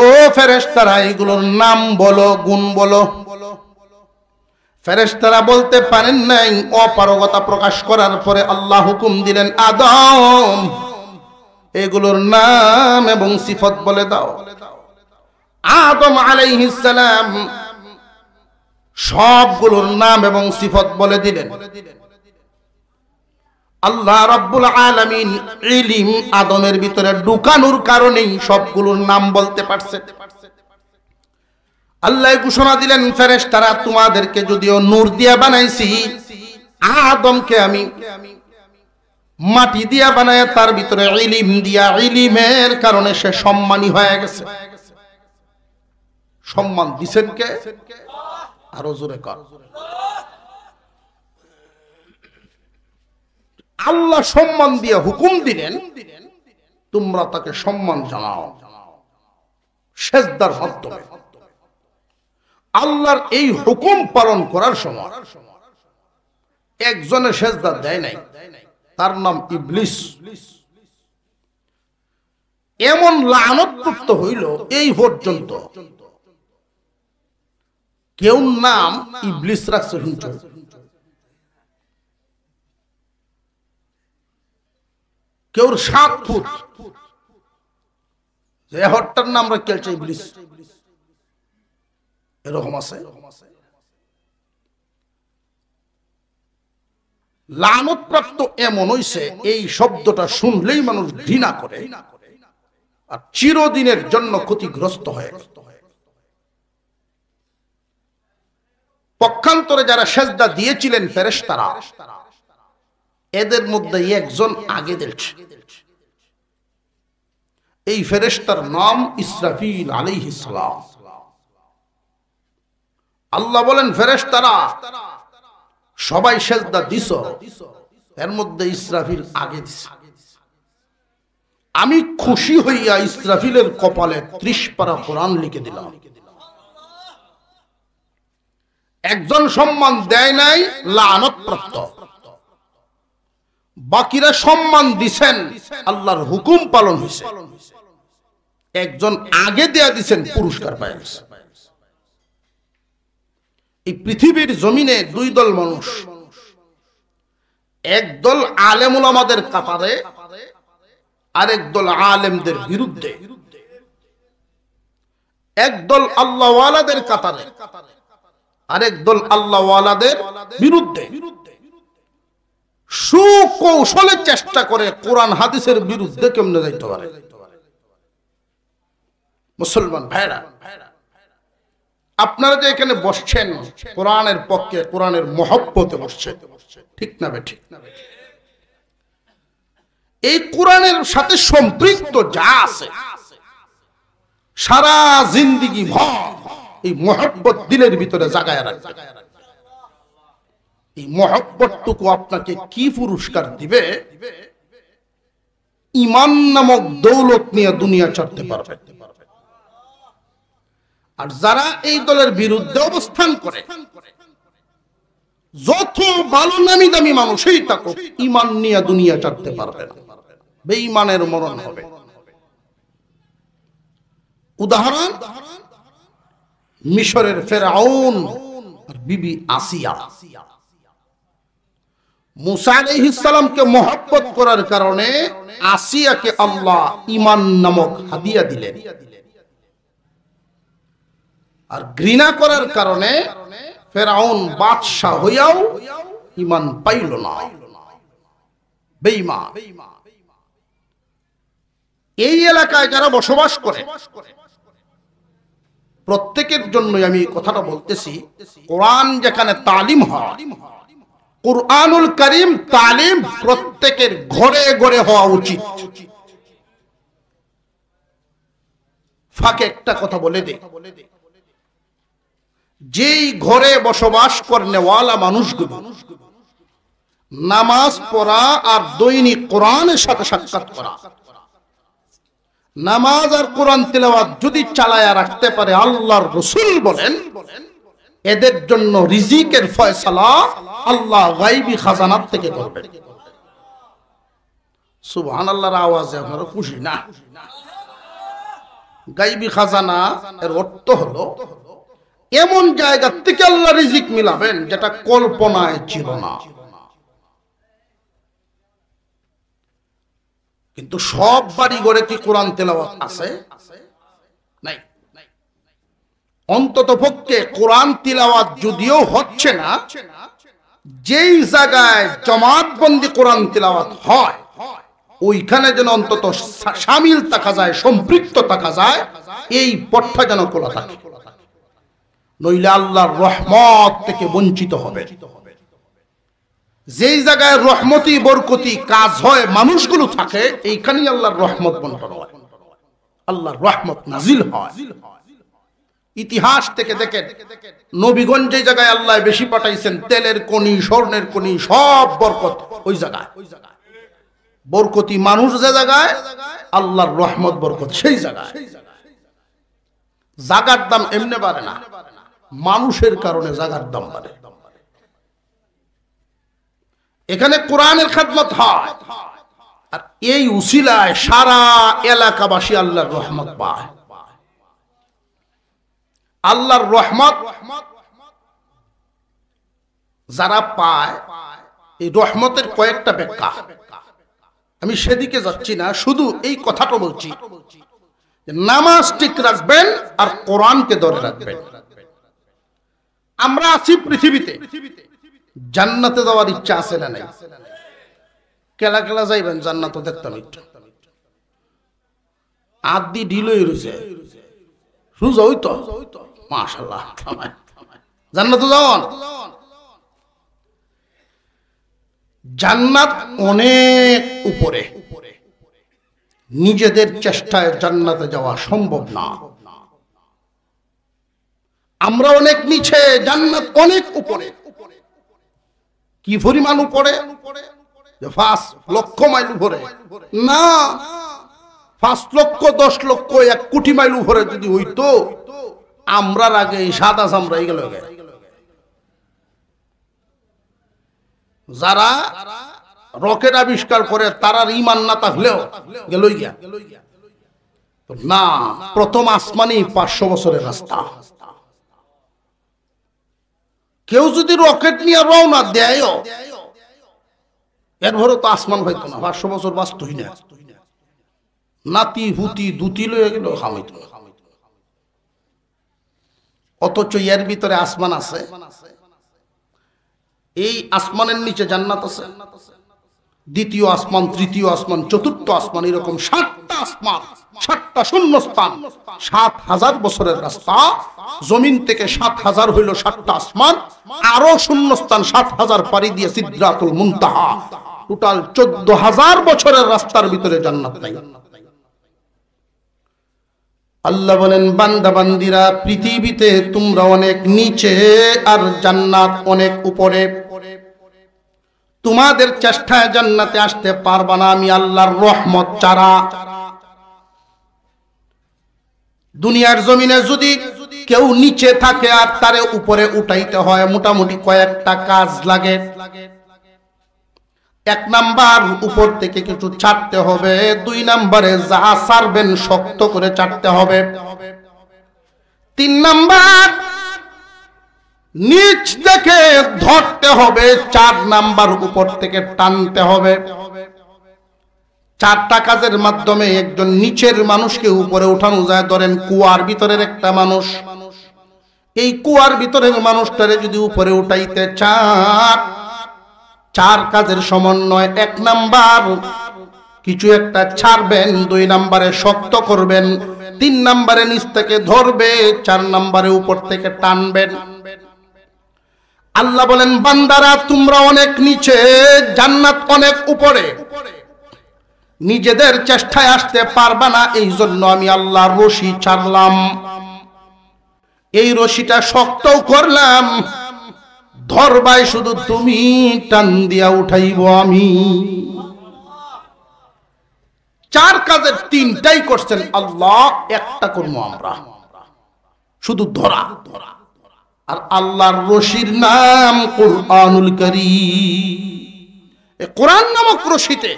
ও ফেরেশতারা এগুলোর নাম বলো, গুণ বলো। ফেরেশতারা বলতে পারেন নাই, অপারগতা প্রকাশ করার পরে আল্লাহ হুকুম দিলেন, আদম এগুলোর নাম এবং সিফত বলে দাও। আদম আলাইহিস সালাম সবগুলোর নাম এবং সিফত বলে দিলেন। আল্লাহ রাব্বুল আলামিন ইলম আদমের ভিতরে ঢুকানোর কারণেই সবগুলোর নাম বলতে পারছে। আল্লাহ ঘোষণা দিলেন, ফেরেশতারা তোমাদেরকে যদিও নূর দিয়া বানাইছি, আদমকে আমি মাটি দিয়া বানায় তার ভিতরে ইলম দিয়া, ইলমের কারণে সে সম্মানী হয়ে গেছে। সম্মান দিছেন কে? আরো জোরে কর। আল্লাহ সম্মান দিয়ে হুকুম দিলেন, তোমরা তাকে সম্মান জানাও সিজদার মাধ্যমে। আল্লাহর এই হুকুম পালন করার সময় একজনের সিজদা দেয় নাই, তার নাম ইবলিস। এমন লানত হইল এই পর্যন্ত কেউ নাম ইবলিস রাখছে শুনছ? কেউ 7 ফুট যে হট্টার নাম রাখছে ইবলিস, এরকম আছে। লানতপ্রাপ্ত এমন হইছে এই শব্দটা শুনলেই মানুষ ঘৃণা করে আর চিরদিনের জন্য ক্ষতিগ্রস্ত হয়ে গেল। পক্ষান্তরে যারা সেজদা দিয়েছিলেন ফেরেশতারা, এদের মধ্যে একজন আগে দিয়েছে। এই ফেরেশতার নাম ইসরাফিল আলাইহিস সালাম। আল্লাহ বলেন ফেরেশতারা সবাই সেজদা দিছো, এর মধ্যে ইসরাফিল আগে দিছে। আমি খুশি হইয়া ইসরাফিলের কপালে 30 পারা কোরআন লিখে দিলাম। একজন সম্মান দেয় নাই, লানতপ্রাপ্ত। বাকিরা সম্মান দিছেন, আল্লাহর হুকুম পালন হইছে। একজন আগে দেয়া দিছেন, পুরস্কার পায় গেছে। এই পৃথিবীর জমিনে 2 দল মানুষ, এক দল আলেম উলামাদের কাতারে, আরেক দল আলেমদের বিরুদ্ধে। এক দল আল্লাহওয়ালাদের কাতারে, আরেক দল আল্লাহওয়ালাদের বিরুদ্ধে। সুকৌশলে চেষ্টা করে কোরআন হাদিসের বিরুদ্ধে কেমনে যাইতে পারে। মুসলমান ভাইরা, আপনারা যে এখানে বসছেন কোরআনের পক্ষে, কোরআনের মহব্বতে বসছেন, ঠিক না বেঠিক? এই কোরআনের সাথে সম্পৃক্ত যা আছে, সারা জিন্দেগি ভর এই মহব্বত দিলের ভিতরে জাগায় রাখবে। এই মহব্বতটুকু আপনাকে কি পুরস্কার দিবে? ঈমান নামক দৌলত নিয়ে দুনিয়া চড়তে পারবে। আর যারা এই দলের বিরুদ্ধে অবস্থান করে, যত ভালো নামি দামি মানুষই থাকুক, ঈমান নিয়ে দুনিয়া চড়তে পারবে না, বেঈমানের মরণ হবে। উদাহরণ মিশরের ফেরাউন আর বিবি আসিয়া। মুসা আলাইহিস সালামকে মহব্বত করার কারণে আসিয়াকে আল্লাহ ঈমান নামক হাদিয়া দিলেন, আর ঘৃণা করার কারণে ফেরাউন বাদশা হইয়াও ঈমান পাইল না, বেঈমান। এই এলাকায় যারা বসবাস করে প্রত্যেকের জন্য আমি কথাটা বলতেছি, কোরআন যেখানে তালিম হয়, কুরআনুল কারীম তালিম প্রত্যেকের ঘরে ঘরে হওয়া উচিত। ফাঁকে একটা কথা বলে দে, যেই ঘরে বসবাস করনেওয়ালা মানুষগুলো নামাজ পড়া আর দৈনিক কোরআনের সাথে সাক্ষাৎ করা, নামাজ আর কোরআন তিলাওয়াত যদি চালায়া রাখতে পারে, আল্লাহর রাসূল বলেন এদের জন্য রিজিকের ফয়সালা আল্লাহ গায়বী খাজানাত থেকে করবেন। সুবহানাল্লাহর আওয়াজে আপনারা খুশি না? গায়বী খাজানা এর অর্থ হলো এমন জায়গা থেকে আল্লাহ রিজিক মিলাবেন যেটা কল্পনায় ছিল না। কিন্তু সব বাড়ি ঘরে কি কোরআন তেলাওয়াত আছে? নাই। অন্তত পক্ষে কোরআন তিলাওয়াত যদিও হচ্ছে না, যেই জায়গায় জামাতবন্দি কোরআন তিলাওয়াত হয় ওইখানে যেন অন্তত শামিল থাকা যায়, সম্পৃক্ত থাকা যায়, এই পথটা যেন খোলা থাকে, নইলে আল্লাহর রহমত থেকে বঞ্চিত হবে। যেই জায়গায় রহমতি বরকতি কাজ হয়, মানুষগুলো থাকে, এইখানেই আল্লাহর রহমত বন্টন হয়, আল্লাহর রহমত নাজিল হয়। ইতিহাস থেকে দেখেন নবীগণ যে জায়গায় আল্লাহ বেশি পাঠাইছেন, তেলের কণি, স্বর্ণের কণি, সব বরকত ওই জায়গায়। বরকতি মানুষ যে জায়গায়, আল্লাহর রহমত বরকত সেই জায়গায়। জাগার দাম এমনি বাড়ে না, মানুষের কারণে জাগার দাম বাড়ে। এখানে কোরআনের খেদমত হয়, আর এই উসিলায় সারা এলাকাবাসী আল্লাহর রহমত পায়। আল্লাহর রহমত যারা পায়, এই রহমতের কয়েকটা ব্যাখ্যা, আমি সেদিকে যাচ্ছি না, শুধু এই কথাটা বলছি, নামাজ ঠিক রাখবেন আর কোরআনকে ধরে রাখবেন। আমরা আছি পৃথিবীতে, জান্নাতে যাওয়ার ইচ্ছা আছে না নাই? কেলা কেলা যাইবেন জান্নাত দেখতাম একটু, আদি ঢিল হয়ে রয়েছে, সুজা ওই তো মাশাআল্লাহ, জান্নাতে যাওয়ান। জান্নাত অনেক উপরে, নিজেদের চেষ্টায় জান্নাতে যাওয়া সম্ভব না। আমরা অনেক নিচে, জান্নাত অনেক উপরে। কি পরিমাণ উপরে? 5 লক্ষ মাইল উপরে না, 5 লক্ষ 10 লক্ষ 1 কোটি মাইল উপরে যদি হইতো, আমরার আগে সাদা চামড়াই গেল। যারা রকেট আবিষ্কার করে তারার ইমান না থাকলেও গেল গিয়া না। প্রথম আসমানি 500 বছরের রাস্তা। কেউ যদি রকেট নিয়ে রওনা দেয়, এরপরে তো আসমান হইতো না, 500 বছর বাঁচতই না। নাতি হুতি দুতি লয়ে গেল হামাইত, অথচ এর ভিতরে আসমান আছে। এই আসমানের নিচে জান্নাত আছে, দ্বিতীয় আসমান, তৃতীয় আসমান, চতুর্থ আসমান, এরকম 7টা আসমান, 7টা শূন্যস্থান, 7000 বছরের রাস্তা। জমিন থেকে 7000 হইল 7টা আসমান, আরো শূন্যস্থান 7000 পাড়ি দিয়ে সিদরাতুল মুনতাহা, টোটাল 14000 বছরের রাস্তার ভিতরে জান্নাত নাই। আল্লাহ বলেন, বান্দা বান্দিরা, পৃথিবীতে তোমরা অনেক নিচে আর জান্নাত অনেক উপরে। তোমাদের চেষ্টায় জান্নাতে আসতে পারবা না আমি আল্লাহর রহমত ছাড়া। দুনিয়ার জমিনে যদি কেউ নিচে থাকে আর তারে উপরে উঠাইতে হয়, মোটামুটি কয়েকটা কাজ লাগে। 1 নাম্বার, উপর থেকে কিছু ছাড়তে হবে। 2 নাম্বারে যা ছাড়বেন শক্ত করে ছাড়তে হবে। 3 নাম্বার, নিচ থেকে ধরতে হবে। 4 নাম্বার, উপর থেকে টানতে হবে। 4টা কাজের মাধ্যমে একজন নিচের মানুষকে উপরে উঠানো যায়। ধরেন কুয়ার ভিতরের একটা মানুষ, এই কুয়ার ভিতরের মানুষটারে যদি উপরে উঠাইতে চান, 4 কাজের সমন্বয়। 1 নাম্বার, কিছু একটা ছাড়বেন। 2 নাম্বারে শক্ত করবেন। 3 নাম্বারে নিচ থেকে ধরবে। 4 নাম্বারে উপর থেকে টানবেন। আল্লাহ বলেন, বান্দারা তোমরা অনেক নিচে, জান্নাত অনেক উপরে, নিজেদের চেষ্টায় আসতে পারবা না। এই জন্য আমি আল্লাহ রশি ছাড়লাম, এই রশিটা শক্তও করলাম। ধরবাই শুধু তুমি, টান দিয়া উঠাইব আমি। 4 কাজের 3টাই করছেন আল্লাহ, একটা করবো আমরা, শুধু ধরা। আর আল্লাহর রশির নাম কুরআনুল কারীম। কোরআন নামক রশিতে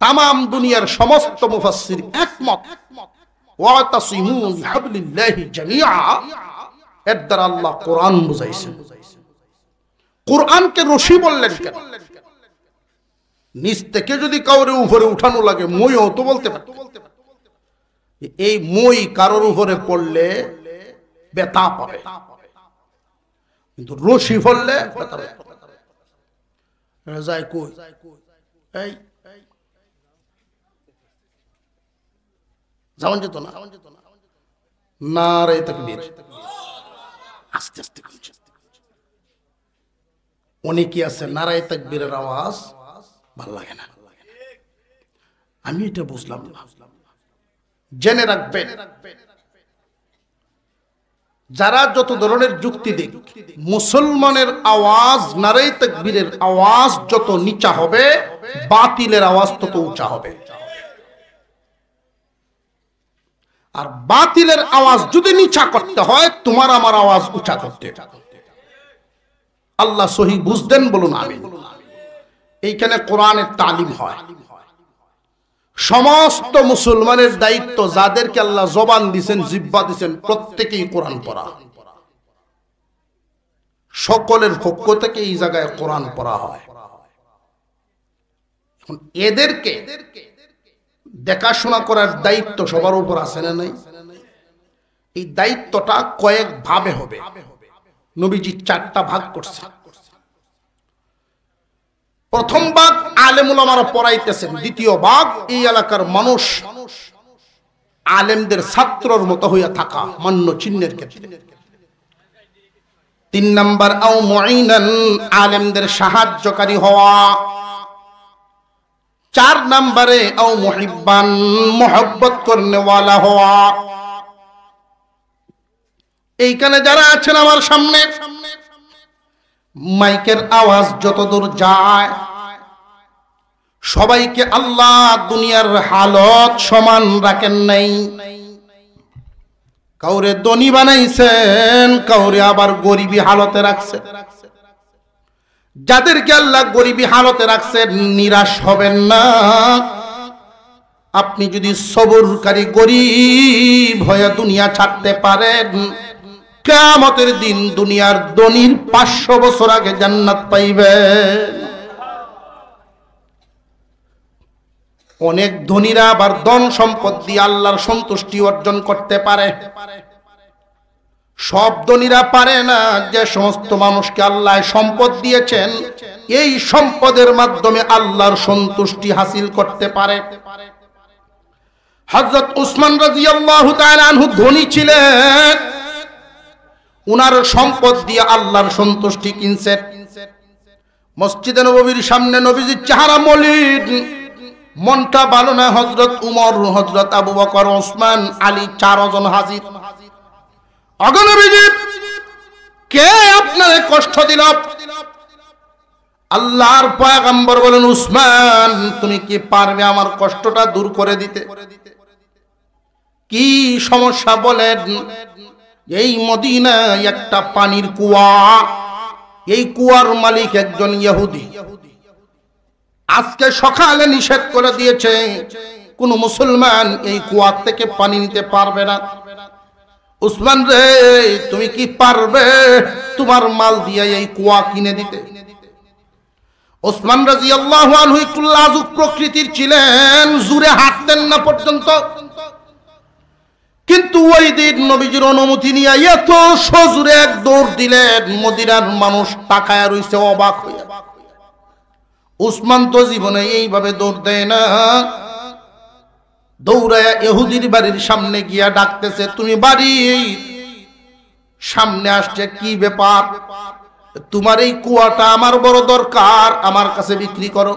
তামাম দুনিয়ার সমস্ত মুফাসসির একমত, ওয়াতাসিমু বিহাবলিল্লাহি জামিআ, এর দ্বারা আল্লাহ কোরআন বুঝাইছেন। কোরআনকে রশি বললেন কেন? নিচ থেকে যদি কাউরে উপরে উঠানো লাগে, মইও তো বলতে পারে। এই মই কারোর উপরে পড়লে ব্যথা পাবে, কিন্তু রশি পড়লে ব্যথা পাবে। যায় কই? এই যাওয়ান যেত না। নারে তাকবীর, আস্তে আস্তে করছে। অনেকে আছে নারায়ে তাকবীরের আওয়াজ ভালো লাগে না। আমি এটা বুঝলাম না। জেনে রাখবেন, যারা যত ধরনের যুক্তি দিক, মুসলমানের আওয়াজ, নারায়ে তাকবীরের আওয়াজ যত নিচা হবে, বাতিলের আওয়াজ তত উঁচা হবে। আর বাতিলের আওয়াজ যদি নিচা করতে হয়, তোমার আমার আওয়াজ উঁচা করতে। আল্লাহ সহি বুঝদেন, বলুন আমিন। এইখানে কোরআনের তালিম হয়। সমস্ত মুসলমানের দায়িত্ব, যাদেরকে আল্লাহ জবান দিয়েছেন, জিহ্বা দিয়েছেন, প্রত্যেকেই কোরআন পড়া। সকলের পক্ষ থেকে এই জায়গায় কোরআন পড়া হয়। এদেরকে দেখাশোনা করার দায়িত্ব সবার উপর আছে না নাই? এই দায়িত্বটা কয়েক ভাবে হবে। নবীজি 4টা ভাগ করছে। প্রথম ভাগ আলেম উলামারা পড়াইতেছেন, দ্বিতীয় ভাগ এই এলাকার মানুষ আলেমদের ছাত্রর মতো হইয়া থাকা, মান্য চিহ্নের ক্ষেত্রে। 3 নাম্বার আও মুঈনান, আলেমদের সাহায্যকারী হওয়া। 4 নম্বরে আও মুহিব্বান, মোহব্বত করনেওয়ালা হওয়া। এইখানে যারা আছেন আমার সামনে, মাইকের আওয়াজ যতদূর যায়, সবাইকে আল্লাহ দুনিয়ার হালত সমান রাখেন নাই। কাউরে ধনী বানাইছেন, কাউরে আবার গরিবী হালতে রাখছেন। যাদেরকে আল্লাহ গরিবী হালতে রাখছেন, নিরাশ হবেন না। আপনি যদি সবরকারী গরিব হয়ে দুনিয়া ছাড়তে পারেন, কিয়ামতের দিন দুনিয়ার ধনীর 500 বছর আগে জান্নাত পাইবেন। অনেক ধনীরা আবার ধন সম্পদ দিয়ে আল্লাহর সন্তুষ্টি অর্জন করতে পারে। সব ধনীরা পারে না। যে সমস্ত মানুষকে আল্লাহ সম্পদ দিয়েছেন, এই সম্পদের মাধ্যমে আল্লাহর সন্তুষ্টি হাসিল করতে পারে। হযরত উসমান রাদিয়াল্লাহু তাআলা আনহু ধনী ছিলেন, উনার সম্পদ দিয়ে আল্লাহর সন্তুষ্টি কিনছেন। মসজিদে নববীর সামনে নবীজির চেহারা মলিন, মনটা ভালো না। হযরত উমর, হযরত আবু বকর, ওসমান, আলী 4 জন হাজির। অগণবিজি, কে আপনারে কষ্ট দিল? আল্লাহর পয়গম্বর বলেন, উসমান, তুমি কি পারবে আমার কষ্টটা দূর করে দিতে? কি সমস্যা বলেন? এই মদিনায় একটা পানির কুয়া, এই কুয়ার মালিক একজন ইহুদি। আজকে সকালে নিষেধ করে দিয়েছে, কোন মুসলমান এই কুয়া থেকে পানি নিতে পারবে না। উসমান রে, তুমি কি পারবে তোমার মাল দিয়ে এই কুয়া কিনে দিতে? উসমান রাদিয়াল্লাহু আনহু একটু লাজুক প্রকৃতির ছিলেন, জুরে হাঁটতেন না পর্যন্ত। কিন্তু ওই দিন নবীজির অনুমতি নিয়ে এত সজোরে এক দৌড় দিলেন, মদিনার মানুষ তাকায়া রইছে অবাক হইয়া। উসমান তো জীবনে এইভাবে দৌড় দেয় না। দৌড়ায়া ইহুদির বাড়ির সামনে গিয়া ডাকতেছে, তুমি বাড়ি সামনে আসছে, কি ব্যাপার? তোমার এই কুয়াটা আমার বড় দরকার, আমার কাছে বিক্রি করো।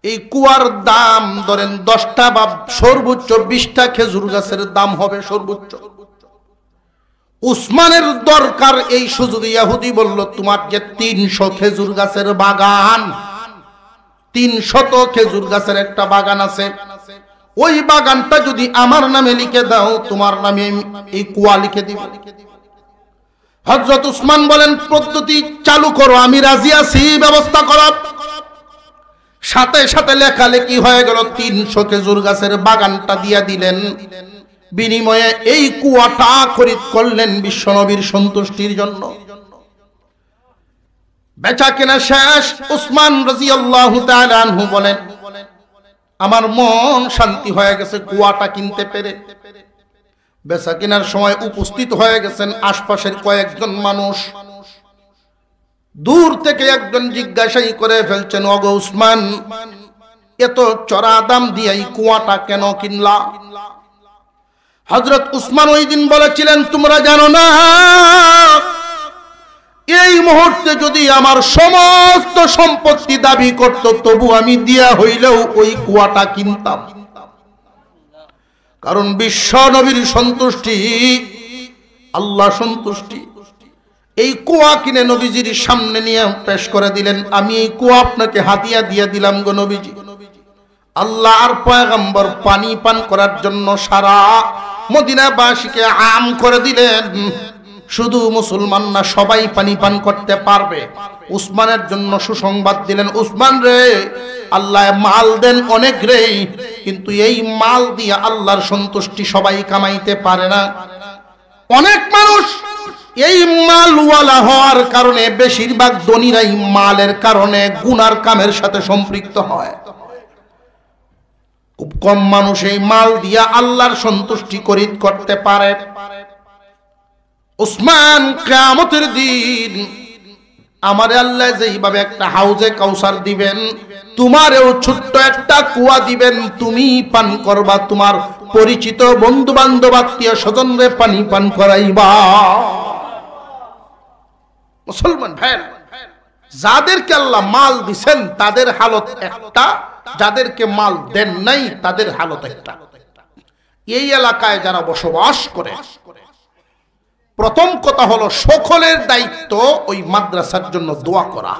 এই কুয়ার দাম ধরেন 10টা বা সর্বোচ্চ 20টা খেজুর গাছের দাম হবে সর্বোচ্চ। উসমানের দরকার এই সুযোগে ইহুদি বলল, তোমার যে 300 খেজুর গাছের বাগান, 300 খেজুর গাছের একটা বাগান আছে, ওই বাগানটা যদি আমার নামে লিখে দাও, তোমার নামে এই কুয়া লিখে দিব। হযরত উসমান বলেন, পদ্ধতি চালু করো, আমি রাজি আছি, ব্যবস্থা করো। সাথে সাথে লেখালেখি হয়ে গেল। 300 খেজুর গাছের বাগানটা দিয়ে দিলেন, বিনিময়ে এই কুয়াটা খরিদ করলেন বিশ্বনবীর সন্তুষ্টির জন্য। বেচা কেনা শেষ। উসমান রাদিয়াল্লাহু তাআলা আনহু বলেন, আমার মন শান্তি হয়ে গেছে কুয়াটা কিনতে পেরে। বেচা কেনার সময় উপস্থিত হয়ে গেছেন আশপাশের কয়েকজন মানুষ। দূর থেকে একজন জিজ্ঞাসাই করে ফেলছেন, ওগো উসমান, এত চড়া দাম দিয়ে এই কুয়াটা কেন কিনলা? হযরত উসমান ওই দিন বলেছিলেন, তোমরা জানো না, এই মুহূর্তে যদি আমার সমস্ত সম্পত্তি দাবি করত, তবু আমি দিয়া হইলেও ওই কুয়াটা কিনতাম। কারণ বিশ্ব নবীর সন্তুষ্টি, আল্লাহ সন্তুষ্টি। এই কুয়া কিনে নবীজির সামনে নিয়ে পেশ করে দিলেন, আমি এই কুয়া আপনাকে হাদিয়া দিয়ে দিলাম গো নবীজি। আল্লাহর পয়গম্বর পানি পান করার জন্য সারা মদিনাবাসীকে আম করে দিলেন। শুধু মুসলমান না, সবাই পানি পান করতে পারবে। উসমানের জন্য সুসংবাদ দিলেন, উসমান রে, আল্লাহ মাল দেন অনেক রে, কিন্তু এই মাল দিয়ে আল্লাহর সন্তুষ্টি সবাই কামাইতে পারে না। অনেক মানুষ এই মালওয়ালা হওয়ার কারণে, বেশিরভাগ ধনীরাই মালের কারণে গুনার কামের সাথে সম্পৃক্ত হয়। খুব কম মানুষ এই মাল দিয়া আল্লাহর সন্তুষ্টি করতে পারে। উসমান কিয়ামতের দিন আমারে আল্লাহ যেইভাবে একটা হাউজে কাউসার দিবেন, তোমারেও ছোট্ট একটা কুয়া দিবেন, তুমি পান করবা, তোমার পরিচিত বন্ধু বান্ধব আত্মীয় স্বজনরে পানি পান করাইবা। মুসলমান ভাইরা, যাদেরকে আল্লাহ মাল দিবেন তাদের হালত একটা, যাদেরকে মাল দেন নাই তাদের হালত একটা। এই এলাকায় যারা বসবাস করে, প্রথম কথা হলো সকলের দায়িত্ব ওই মাদ্রাসার জন্য দোয়া করা,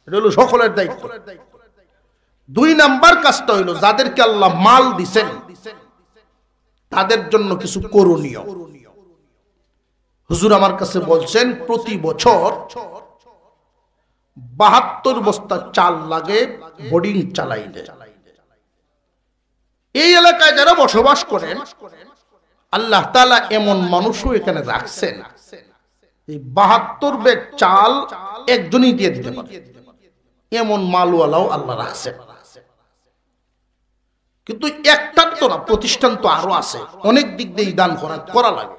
এটা হলো সকলের দায়িত্ব। 2 নাম্বার কাজটা হইল যাদেরকে আল্লাহ মাল দিবেন তাদের জন্য কিছু করণীয়। হুজুর আমার কাছে বলছেন প্রতি বছর 72 বস্তা চাল লাগে বোর্ডিং চালাইলে। এই এলাকায় যারা বসবাস করেন, আল্লাহ তাআলা এমন মানুষও এখানে রাখছেন, এই 72 ব্যাগ চাল একজনই দিয়ে দিতে পারে, এমন মালওয়ালাও আল্লাহ রাখছেন। কিন্তু একটা তো না, প্রতিষ্ঠান তো আরো আছে, অনেক দিক দিয়ে দান করা লাগে।